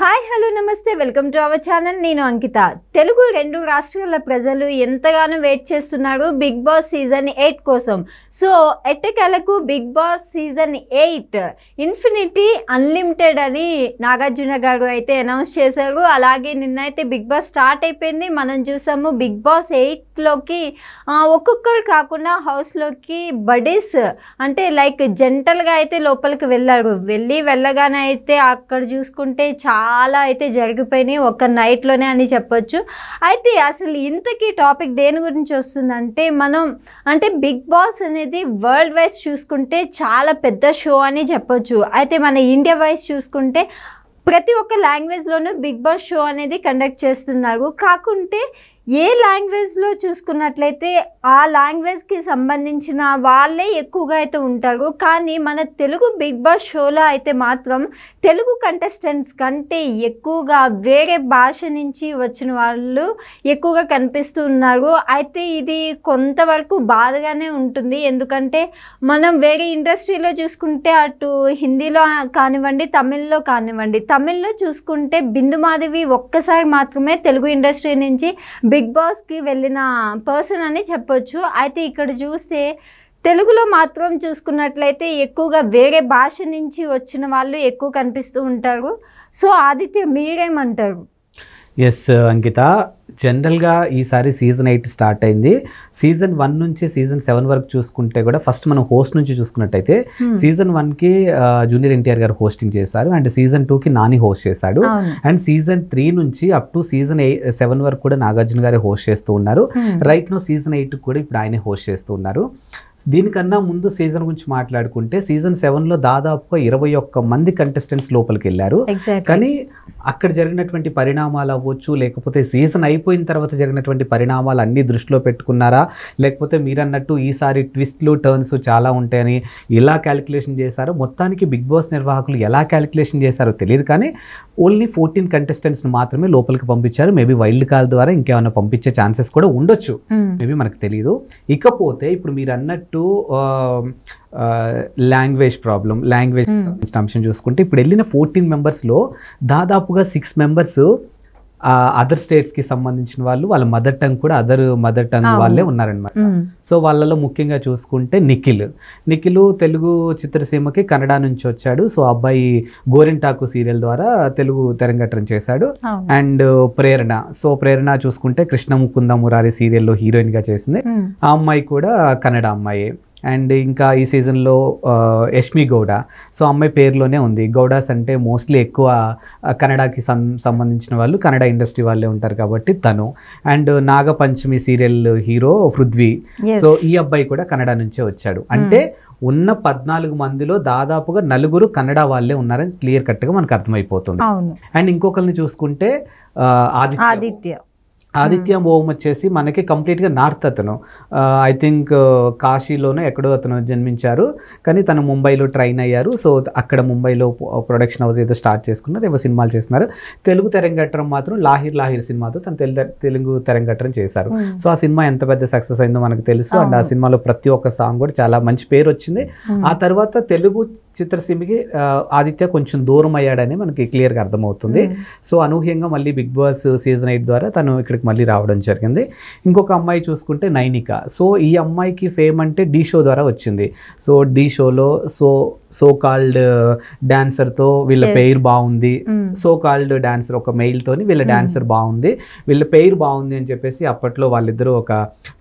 Hi hello నమస్తే welcome to our channel. నేను అంకిత. తెలుగు రెండు రాష్ట్రాల ప్రజలు ఎంతగానో వెయిట్ చేస్తున్నారు బిగ్ బాస్ సీజన్ 8 కోసం. సో ఎట్టకేలకు Bigg Boss season 8 infinity unlimited అని నాగార్జున గారు అయితే అనౌన్స్ చేశారు. అలాగే నిన్నైతే బిగ్ బాస్ స్టార్ట్ అయిపోయింది. మనం చూసాము బిగ్ బాస్ 8లోకి ఒక్కొక్కరు కాకుండా హౌస్లోకి బడీస్ అంటే లైక్ జంటలుగా అయితే లోపలికి వెళ్ళారు. వెళ్ళగానే అయితే అక్కడ చూసుకుంటే చాలా అయితే జరిగిపోయినాయి ఒక నైట్లోనే అని చెప్పొచ్చు. అయితే అసలు ఇంతకీ టాపిక్ దేని గురించి వస్తుందంటే అంటే బిగ్ బాస్ అనేది వరల్డ్ వైజ్ చూసుకుంటే చాలా పెద్ద షో అని చెప్పొచ్చు. అయితే మన ఇండియా వైజ్ చూసుకుంటే ప్రతి ఒక్క లాంగ్వేజ్లోనూ బిగ్ బాస్ షో అనేది కండక్ట్ చేస్తున్నారు. కాకుంటే ఏ లాంగ్వేజ్లో చూసుకున్నట్లయితే ఆ లాంగ్వేజ్కి సంబంధించిన వాళ్ళే ఎక్కువగా అయితే ఉంటారు. కానీ మన తెలుగు బిగ్ బాస్ షోలో అయితే మాత్రం తెలుగు కంటెస్టెంట్స్ కంటే ఎక్కువగా వేరే భాష నుంచి వచ్చిన వాళ్ళు ఎక్కువగా కనిపిస్తూ ఉన్నారు. అయితే ఇది కొంతవరకు బాధగానే ఉంటుంది. ఎందుకంటే మనం వేరే ఇండస్ట్రీలో చూసుకుంటే అటు హిందీలో కానివ్వండి, తమిళ్లో కానివ్వండి, తమిళ్లో చూసుకుంటే బిందు మాధవి ఒక్కసారి మాత్రమే తెలుగు ఇండస్ట్రీ నుంచి బిగ్ బాస్కి వెళ్ళిన పర్సన్ అని చెప్పొచ్చు. అయితే ఇక్కడ చూస్తే తెలుగులో మాత్రం చూసుకున్నట్లయితే ఎక్కువగా వేరే భాష నుంచి వచ్చిన వాళ్ళు ఎక్కువ కనిపిస్తూ ఉంటారు. సో ఆదిత్య మీరేమంటారు? ఎస్ అంకిత, జనరల్గా ఈసారి సీజన్ 8 స్టార్ట్ అయింది. సీజన్ 1 నుంచి సీజన్ 7 వరకు చూసుకుంటే కూడా ఫస్ట్ మనం హోస్ట్ నుంచి చూసుకున్నట్టయితే సీజన్ 1కి జూనియర్ ఎన్టీఆర్ గారు హోస్టింగ్ చేశారు అండ్ సీజన్ 2కి నాని హోస్ట్ చేశాడు. అండ్ సీజన్ 3 నుంచి అప్ టు సీజన్ 7 వరకు కూడా నాగార్జున గారే హోస్ట్ చేస్తూ ఉన్నారు. రైట్ నో సీజన్ 8 కూడా ఇప్పుడు ఆయనే హోస్ట్ చేస్తూ ఉన్నారు. దీనికన్నా ముందు సీజన్ గురించి మాట్లాడుకుంటే సీజన్ 7లో దాదాపుగా 21 మంది కంటెస్టెంట్స్ లోపలికి వెళ్ళారు. కానీ అక్కడ జరిగినటువంటి పరిణామాలు అవ్వచ్చు, లేకపోతే సీజన్ అయిపోయిన తర్వాత జరిగినటువంటి పరిణామాలు అన్నీ దృష్టిలో పెట్టుకున్నారా, లేకపోతే మీరన్నట్టు ఈసారి ట్విస్ట్లు టర్న్స్ చాలా ఉంటాయని ఇలా క్యాలిక్యులేషన్ చేశారో, మొత్తానికి బిగ్ బాస్ నిర్వాహకులు ఎలా క్యాలిక్యులేషన్ చేశారో తెలియదు. కానీ ఓన్లీ 14 కంటెస్టెంట్స్ని మాత్రమే లోపలికి పంపించారు. మేబీ వైల్డ్ కార్డ్ ద్వారా ఇంకేమైనా పంపించే ఛాన్సెస్ కూడా ఉండొచ్చు, మేబీ మనకు తెలియదు. ఇకపోతే ఇప్పుడు మీరు అన్నట్టు లాంగ్వేజ్ ప్రాబ్లం, లాంగ్వేజ్ సంబంధించిన అంశం చూసుకుంటే ఇప్పుడు వెళ్ళిన 14 మెంబర్స్లో దాదాపుగా 6 మెంబర్స్ అదర్ స్టేట్స్కి సంబంధించిన వాళ్ళు, వాళ్ళ మదర్ టంగ్ కూడా అదర్ మదర్ టంగ్ వాళ్ళే ఉన్నారనమాట. సో వాళ్ళలో ముఖ్యంగా చూసుకుంటే నిఖిల్ తెలుగు చిత్రసీమకి కన్నడ నుంచి వచ్చాడు. సో అబ్బాయి గోరింటాకు సీరియల్ ద్వారా తెలుగు తెరంగేట్రం చేశాడు. అండ్ ప్రేరణ చూసుకుంటే కృష్ణ ముకుంద మురారి సీరియల్లో హీరోయిన్గా చేసింది. ఆ అమ్మాయి కూడా కన్నడ అమ్మాయి. అండ్ ఇంకా ఈ సీజన్లో యష్మి గౌడ, సో అమ్మాయి పేరులోనే ఉంది. గౌడాస్ అంటే మోస్ట్లీ ఎక్కువ కన్నడకి సంబంధించిన వాళ్ళు, కన్నడ ఇండస్ట్రీ వాళ్ళే ఉంటారు కాబట్టి తను. And Nag Panchami serial hero Prithvi, so ఈ అబ్బాయి కూడా కన్నడ నుంచే వచ్చాడు. అంటే ఉన్న 14 మందిలో దాదాపుగా 4 కన్నడ వాళ్ళే ఉన్నారని క్లియర్ కట్గా మనకు అర్థమైపోతుంది. అండ్ ఇంకొకరిని చూసుకుంటే ఆదిత్య ఓం వచ్చేసి మనకి కంప్లీట్గా నార్త్. అతను ఐ థింక్ కాశీలోనే ఎక్కడో అతను జన్మించారు, కానీ తను ముంబైలో ట్రైన్ అయ్యారు. సో అక్కడ ముంబైలో ప్రొడక్షన్ హౌస్ ఏదో స్టార్ట్ చేసుకున్నారు, ఏవో సినిమాలు చేస్తున్నారు. తెలుగు తెరంగేట్రం మాత్రం లాహిర్ సినిమాతో తను తెలుగు తెరంగేట్రం చేశారు. సో ఆ సినిమా ఎంత పెద్ద సక్సెస్ అయిందో మనకు తెలుసు. అండ్ ఆ సినిమాలో ప్రతి ఒక్క సాంగ్ కూడా చాలా మంచి పేరు వచ్చింది. ఆ తర్వాత తెలుగు చిత్రసీమకి ఆదిత్య కొంచెం దూరం అయ్యాడని మనకి క్లియర్గా అర్థమవుతుంది. సో అనూహ్యంగా మళ్ళీ బిగ్ బాస్ సీజన్ 8 ద్వారా తను ఇక్కడికి మళ్ళీ రావడం జరిగింది. ఇంకొక అమ్మాయి చూసుకుంటే నైనిక. సో ఈ అమ్మాయికి ఫేమ్ అంటే ఢీ షో ద్వారా వచ్చింది. సో ఢీ షోలో సో కాల్డ్ డాన్సర్తో వీళ్ళ పేరు బాగుంది. సో కాల్డ్ డాన్సర్ ఒక మెయిల్తోని వీళ్ళ డాన్సర్ బాగుంది, వీళ్ళ పేరు బాగుంది అని చెప్పేసి అప్పట్లో వాళ్ళిద్దరూ ఒక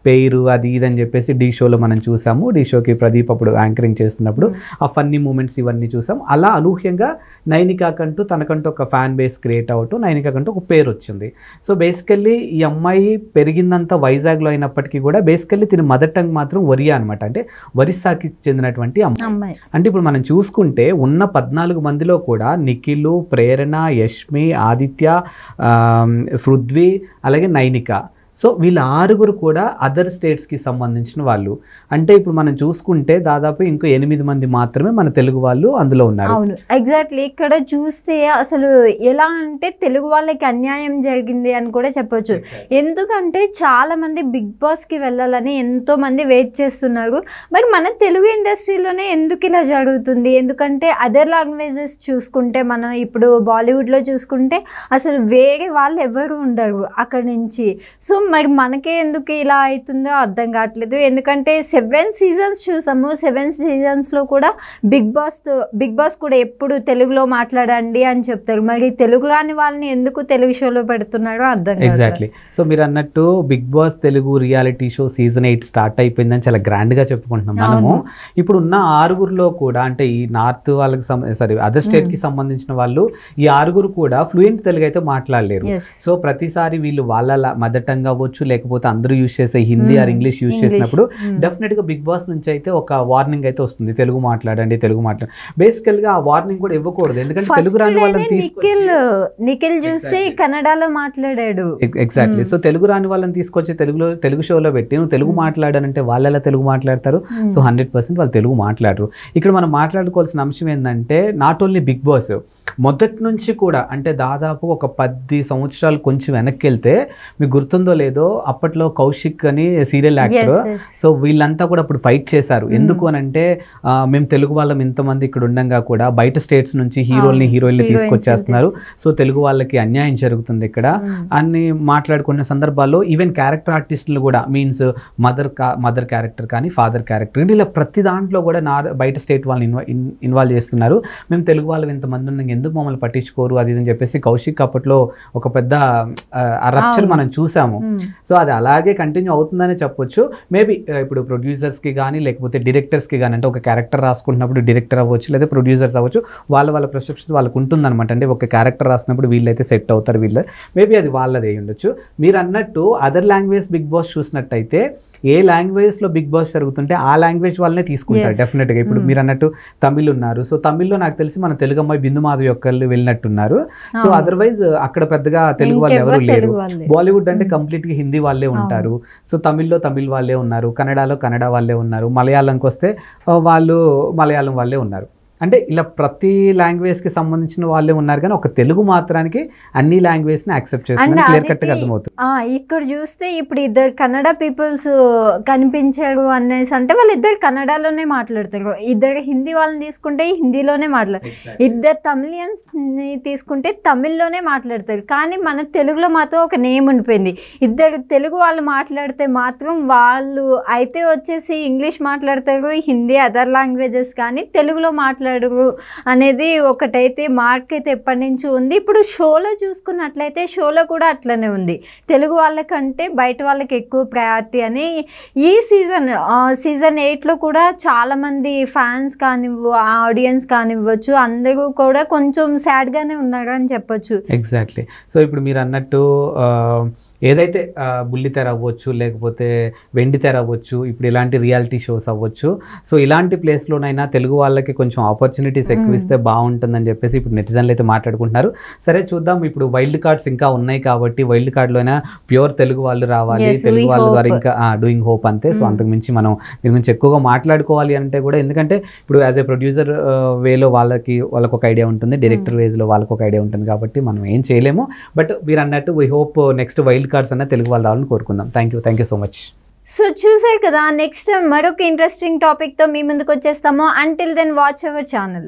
పేరు అది ఇది అని చెప్పేసి ఢీ షోలో మనం చూసాము. ఢీ షోకి ప్రదీప్ అప్పుడు యాంకరింగ్ చేస్తున్నప్పుడు ఆ ఫన్నీ మూమెంట్స్ ఇవన్నీ చూసాం. అలా అనూహ్యంగా నైనికాకంటూ తనకంటూ ఒక ఫ్యాన్ బేస్ క్రియేట్ అవటం, నైనికాకంటూ ఒక పేరు వచ్చింది. సో బేసికల్లీ ఈ అమ్మాయి పెరిగిందంతా వైజాగ్లో అయినప్పటికీ కూడా బేసికల్లీ తిన మదర్ టంగ్ మాత్రం ఒరియా అనమాట, అంటే ఒరిస్సాకి చెందినటువంటి అమ్మాయి. అంటే ఇప్పుడు మనం చూసుకుంటే ఉన్న 14 మందిలో కూడా నిఖిల్, ప్రేరణ, యష్మి, ఆదిత్య, పృథ్వీ, అలాగే నైనిక, సో వీళ్ళ 6 కూడా అదర్ స్టేట్స్కి సంబంధించిన వాళ్ళు. అంటే ఇప్పుడు మనం చూసుకుంటే దాదాపు ఇంకో 8 మంది మాత్రమే మన తెలుగు వాళ్ళు అందులో ఉన్నారు. అవును, ఎగ్జాక్ట్లీ. ఇక్కడ చూస్తే అసలు ఎలా అంటే తెలుగు వాళ్ళకి అన్యాయం జరిగింది అని కూడా చెప్పొచ్చు. ఎందుకంటే చాలా మంది బిగ్ బాస్కి వెళ్ళాలని ఎంతో మంది వెయిట్ చేస్తున్నారు. మరి మన తెలుగు ఇండస్ట్రీలోనే ఎందుకు ఇలా జరుగుతుంది? ఎందుకంటే అదర్ లాంగ్వేజెస్ చూసుకుంటే మనం ఇప్పుడు బాలీవుడ్లో చూసుకుంటే అసలు వేరే వాళ్ళు ఎవరు ఉండరు అక్కడ నుంచి. సో మరి మనకే ఎందుకు ఇలా అవుతుందో అర్థం కావట్లేదు. ఎందుకంటే 7 సీజన్స్ చూసాము. 7 సీజన్స్లో కూడా బిగ్ బాస్ కూడా ఎప్పుడు తెలుగులో మాట్లాడండి అని చెప్తారు. మరి తెలుగు రాని వాళ్ళని ఎందుకు తెలుగు షోలో పెడుతున్నారో అర్థం కాదు. ఎగ్జాక్ట్లీ. సో మీరు అన్నట్టు Bigg Boss Telugu reality show season 8 start అయిపోయిందని చాలా గ్రాండ్గా చెప్పుకుంటున్నాం మనము. ఇప్పుడు ఉన్న 6 కూడా అంటే ఈ నార్త్ వాళ్ళకి అదర్ స్టేట్కి సంబంధించిన వాళ్ళు ఈ 6 కూడా ఫ్లూయెంట్ తెలుగు అయితే మాట్లాడలేరు. సో ప్రతిసారి వీళ్ళు వాళ్ళ మదర్ టంగ్ అవ్వచ్చు, లేకపోతే అందరూ యూజ్ చేసే హిందీ ఆర్ ఇంగ్లీష్ యూజ్ చేసినప్పుడు డెఫినెట్గా బిగ్ బాస్ నుంచి అయితే ఒక వార్నింగ్ అయితే వస్తుంది, తెలుగు మాట్లాడండి. బేసికల్ గా ఆ వార్నింగ్ కూడా ఇవ్వకూడదు, ఎందుకంటే తెలుగు రాని వాళ్ళని నిఖిల్ చూస్తే కన్నడలో మాట్లాడాడు. ఎగ్జాక్ట్లీ. సో తెలుగు రాని వాళ్ళని తీసుకొచ్చి తెలుగు షోలో పెట్టి నువ్వు తెలుగు మాట్లాడానంటే వాళ్ళు ఎలా తెలుగు మాట్లాడతారు? సో 100% వాళ్ళు తెలుగు మాట్లాడరు. ఇక్కడ మనం మాట్లాడుకోవాల్సిన అంశం ఏంటంటే నాట్ ఓన్లీ బిగ్ బాస్, మొదటి నుంచి కూడా అంటే దాదాపు ఒక 10 సంవత్సరాలు కొంచెం వెనక్కి వెళ్తే మీకు గుర్తుందో లేదో, అప్పట్లో కౌశిక్ అని సీరియల్ యాక్టర్. సో వీళ్ళంతా కూడా అప్పుడు ఫైట్ చేశారు. ఎందుకు అని అంటే మేము తెలుగు వాళ్ళం ఇంతమంది ఇక్కడ ఉండంగా కూడా బయట స్టేట్స్ నుంచి హీరోయిన్లు తీసుకొచ్చేస్తున్నారు, సో తెలుగు వాళ్ళకి అన్యాయం జరుగుతుంది ఇక్కడ అని మాట్లాడుకున్న సందర్భాల్లో ఈవెన్ క్యారెక్టర్ ఆర్టిస్టులు కూడా మీన్స్ మదర్ క్యారెక్టర్ కానీ ఫాదర్ క్యారెక్టర్ కానీ ఇలా ప్రతి దాంట్లో కూడా బయట స్టేట్ వాళ్ళని ఇన్వాల్వ్ చేస్తున్నారు. మేము తెలుగు వాళ్ళం ఇంతమంది ఉన్నాం, ఎందుకు మమ్మల్ని పట్టించుకోరు అది అని చెప్పేసి కౌశిక్ అప్పట్లో ఒక పెద్ద రప్చర్ మనం చూసాము. సో అది అలాగే కంటిన్యూ అవుతుందనే చెప్పొచ్చు. మేబీ ఇప్పుడు ప్రొడ్యూసర్స్కి కానీ లేకపోతే డైరెక్టర్స్కి కానీ, అంటే ఒక క్యారెక్టర్ రాసుకుంటున్నప్పుడు డైరెక్టర్ అవ్వచ్చు లేదా ప్రొడ్యూసర్స్ అవ్వచ్చు, వాళ్ళ పర్సెప్షన్స్ వాళ్ళకు ఉంటుందన్నమాట. అంటే ఒక క్యారెక్టర్ రాసినప్పుడు వీళ్ళైతే సెట్ అవుతారు, మేబీ అది వాళ్ళదే ఉండొచ్చు. మీరు అన్నట్టు అదర్ లాంగ్వేజ్ బిగ్ బాస్ చూసినట్టయితే ఏ లాంగ్వేజ్లో బిగ్ బాస్ జరుగుతుంటే ఆ లాంగ్వేజ్ వాళ్ళనే తీసుకుంటారు డెఫినెట్గా. ఇప్పుడు మీరు అన్నట్టు తమిళ్ ఉన్నారు, సో తమిళ్లో నాకు తెలిసి మన తెలుగు అమ్మాయి బిందు మాధవి ఒక్కళ్ళు వెళ్ళినట్టున్నారు. సో అదర్వైజ్ అక్కడ పెద్దగా తెలుగు వాళ్ళు ఎవరు లేరు. బాలీవుడ్ అంటే కంప్లీట్గా హిందీ వాళ్ళే ఉంటారు. సో తమిళ్లో తమిళ్ వాళ్ళే ఉన్నారు, కన్నడలో కన్నడ వాళ్ళే ఉన్నారు, మలయాళంకి వస్తే వాళ్ళు మలయాళం వాళ్ళే ఉన్నారు. అంటే ఇలా ప్రతి లాంగ్వేజ్కి సంబంధించిన వాళ్ళే ఉన్నారు, కానీ ఒక తెలుగు మాత్రానికి అన్ని లాంగ్వేజ్ని యాక్సెప్ట్ చేస్తున్నారు, క్లియర్ కట్గా అర్థమవుతుంది. ఇక్కడ చూస్తే ఇప్పుడు ఇద్దరు కన్నడ పీపుల్స్ కనిపించారు అనేసి అంటే వాళ్ళు ఇద్దరు కన్నడలోనే మాట్లాడతారు. ఇద్దరు హిందీ వాళ్ళని తీసుకుంటే హిందీలోనే మాట్లాడతారు, ఇద్దరు తమిళియన్స్ తీసుకుంటే తమిళ్లోనే మాట్లాడతారు. కానీ మన తెలుగులో మాత్రం ఒక నేమ్ ఉండిపోయింది. ఇద్దరు తెలుగు వాళ్ళు మాట్లాడితే మాత్రం వాళ్ళు అయితే వచ్చేసి ఇంగ్లీష్ మాట్లాడతారు, హిందీ అదర్ లాంగ్వేజెస్ కానీ తెలుగులో మాట్లాడరు అనేది ఒకటైతే మార్క్ అయితే ఎప్పటి నుంచి ఉంది. ఇప్పుడు షోలో చూసుకున్నట్లయితే షోలో కూడా అట్లనే ఉంది, తెలుగు వాళ్ళకంటే బయట వాళ్ళకి ఎక్కువ ప్రయారిటీ అని. ఈ సీజన్ 8లో కూడా చాలామంది ఫ్యాన్స్ కానివ్వు ఆడియన్స్ కానివ్వచ్చు అందరూ కూడా కొంచెం సాడ్గానే ఉన్నారు అని చెప్పొచ్చు. ఎగ్జాక్ట్లీ. సో ఇప్పుడు మీరు అన్నట్టు ఏదైతే బుల్లితెర అవ్వచ్చు, లేకపోతే వెండితెర అవ్వచ్చు, ఇప్పుడు ఇలాంటి రియాలిటీ షోస్ అవ్వచ్చు, సో ఇలాంటి ప్లేస్లోనైనా తెలుగు వాళ్ళకి కొంచెం ఆపర్చునిటీస్ ఎక్కువ ఇస్తే బాగుంటుందని చెప్పేసి ఇప్పుడు నెటిజన్లు అయితే మాట్లాడుకుంటున్నారు. సరే చూద్దాం, ఇప్పుడు వైల్డ్ కార్డ్స్ ఇంకా ఉన్నాయి కాబట్టి వైల్డ్ కార్డ్లోనే ప్యూర్ తెలుగు వాళ్ళు రావాలి, తెలుగు వాళ్ళ ద్వారా ఇంకా డూయింగ్ హోప్ అంతే. సో అంతకుమించి మనం దీని గురించి ఎక్కువగా మాట్లాడుకోవాలి అంటే కూడా, ఎందుకంటే ఇప్పుడు యాజ్ ఏ ప్రొడ్యూసర్ వేలో వాళ్ళకి ఒక ఐడియా ఉంటుంది, డైరెక్టర్ వేస్లో వాళ్ళకి ఒక ఐడియా ఉంటుంది, కాబట్టి మనం ఏం చేయలేము. బట్ మీరు అన్నట్టు we hope next wild cards అన్న తెలుగు వాళ్ళు రావాలని కోరుకుందాం. Thank you so much. So చూసారు కదా, నెక్స్ట్ మరొక ఇంట్రెస్టింగ్ టాపిక్తో మీ ముందుకు వచ్చేస్తాము. Until then watch our channel.